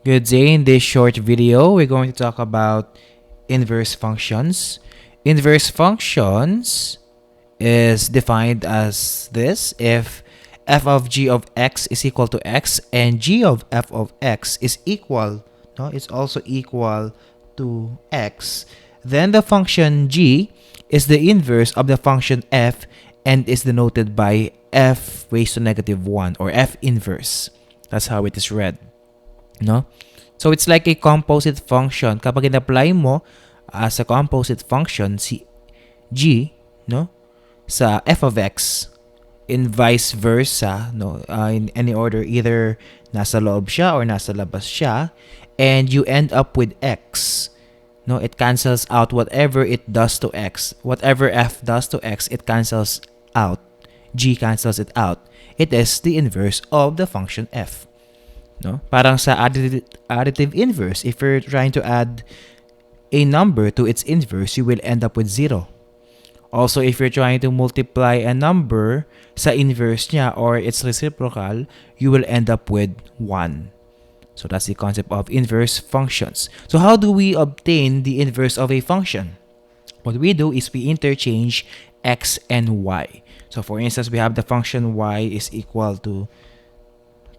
Good day. In this short video, we're going to talk about inverse functions. Inverse functions is defined as this: if f of g of x is equal to x and g of f of x is equal, no, it's also equal to x, then the function g is the inverse of the function f and is denoted by f raised to negative 1 or f inverse. That's how it is read. No? So it's like a composite function. Kapag in-apply mo as a composite function si g, no, sa f of x in vice versa, no, in any order, either nasa loob siya or nasa labas siya, and you end up with x. No, it cancels out whatever it does to x. Whatever f does to x, it cancels out. G cancels it out. It is the inverse of the function f. No? Parang sa additive inverse, if you're trying to add a number to its inverse, you will end up with 0. Also, if you're trying to multiply a number sa inverse niya or its reciprocal, you will end up with 1. So that's the concept of inverse functions. So how do we obtain the inverse of a function? What we do is we interchange x and y. So for instance, we have the function y is equal to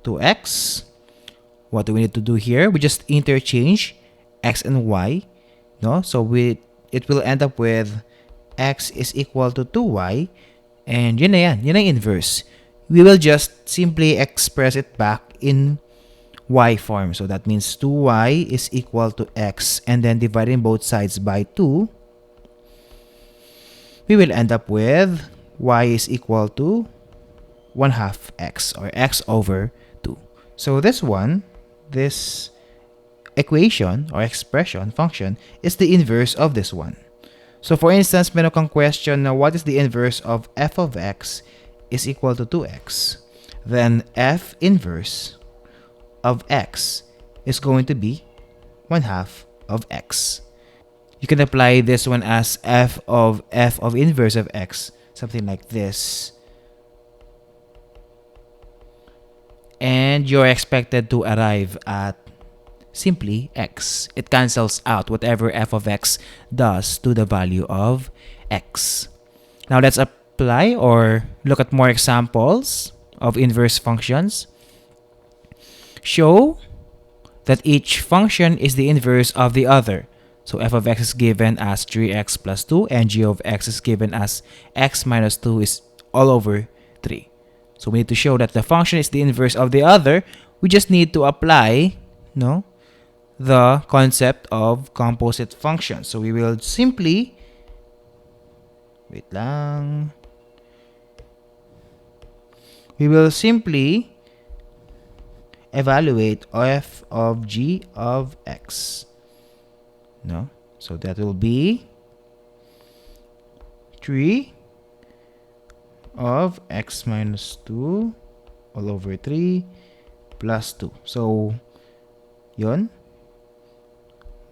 2x. What do we need to do here? We just interchange x and y, no? So it will end up with x is equal to 2y, and yun na yan. Yun ang inverse. We will just simply express it back in y form. So that means 2y is equal to x, and then dividing both sides by 2, we will end up with y is equal to 1/2 x, or x over 2. So this equation or expression function is the inverse of this one. So for instance, meron kang question na what is the inverse of f of x is equal to 2x? Then f inverse of x is going to be 1/2 of x. You can apply this one as f of inverse of x, something like this. And you're expected to arrive at simply x. It cancels out whatever f of x does to the value of x. Now let's apply or look at more examples of inverse functions. Show that each function is the inverse of the other. So f of x is given as 3x plus 2, and g of x is given as x minus 2 is all over 3. So we need to show that the function is the inverse of the other. We just need to apply, no, the concept of composite functions. So we will simply, wait lang, we will simply evaluate f of g of x. No? So that will be 3 of x minus 2 all over 3 plus 2. So, yun.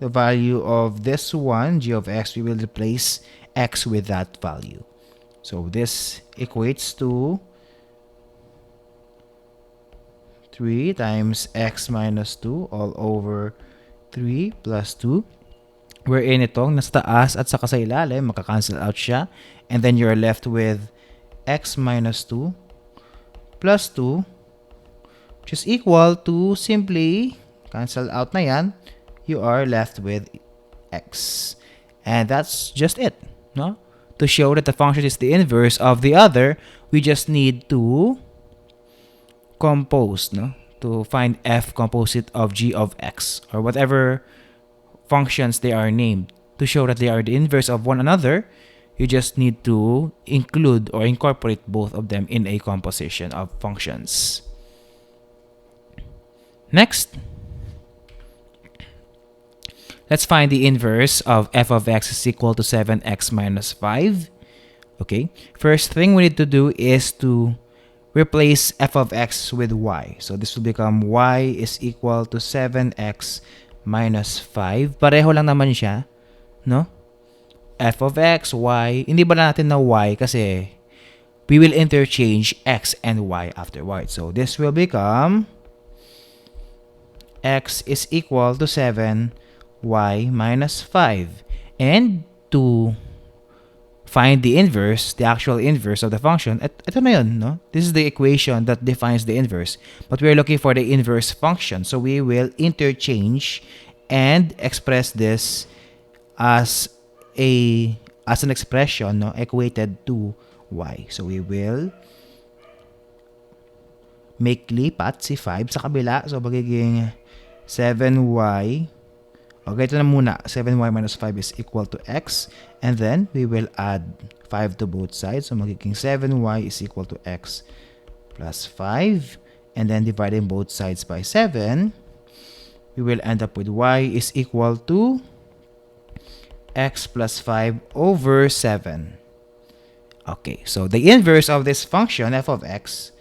The value of this one, g of x, we will replace x with that value. So, this equates to 3 times x minus 2 all over 3 plus 2. Wherein itong nasa taas at saka sa ilalim, makakancel out siya. And then you're left with x minus 2 plus 2, which is equal to simply cancel out na yan. You are left with x. And that's just it. No? To show that the function is the inverse of the other, we just need to compose, no? To find f composite of g of x, or whatever functions they are named. To show that they are the inverse of one another, you just need to include or incorporate both of them in a composition of functions. Next, let's find the inverse of f of x is equal to 7x minus 5. Okay, first thing we need to do is to replace f of x with y. So this will become y is equal to 7x minus 5. Pareho lang naman siya, no? F of x, y. Hindi ba natin na y kasi we will interchange x and y afterwards. So this will become x is equal to 7y minus 5. And to find the inverse, the actual inverse of the function, ito na yun, no? This is the equation that defines the inverse. But we're looking for the inverse function. So we will interchange and express this as an expression, no, equated to y. So we will make lipat si 5 sa kabila. So magiging 7y. Okay, ito na muna. 7y minus 5 is equal to x. And then, we will add 5 to both sides. So, magiging 7y is equal to x plus 5. And then, dividing both sides by 7, we will end up with y is equal to x plus 5 over 7. Okay, so the inverse of this function, f of x,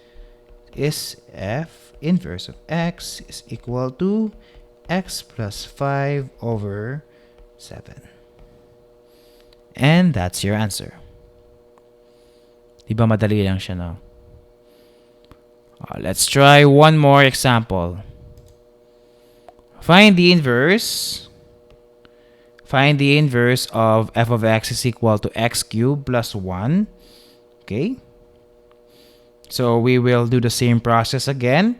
is f inverse of x is equal to x plus 5 over 7. And that's your answer. Diba madali lang siya, no? Let's try one more example. Find the inverse. Find the inverse of f of x is equal to x cubed plus 1. Okay? So we will do the same process again.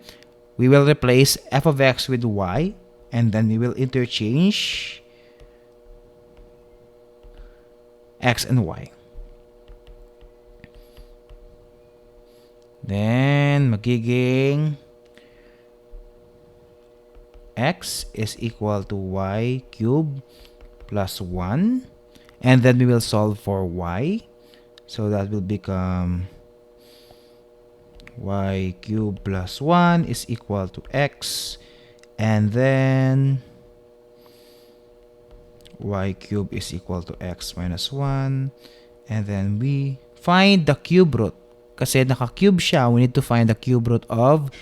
We will replace f of x with y. And then we will interchange x and y. Then, magiging x is equal to y cubed plus 1. And then we will solve for y. So that will become y cubed plus 1 is equal to x. And then y cubed is equal to x minus 1. And then we find the cube root. Kasi naka-cube siya, we need to find the cube root of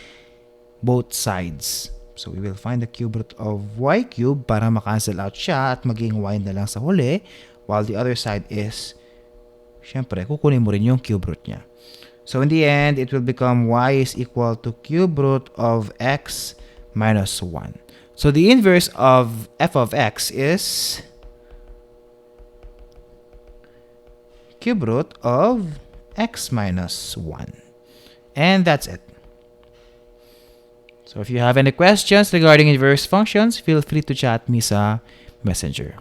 both sides. So we will find the cube root of y cubed para ma-cancel out siya at maging y na lang sa huli. While the other side is, syempre, kukunin mo rin yung cube root niya. So in the end, it will become y is equal to cube root of x minus 1. So the inverse of f of x is cube root of x minus 1. And that's it. So if you have any questions regarding inverse functions, feel free to chat me sa Messenger.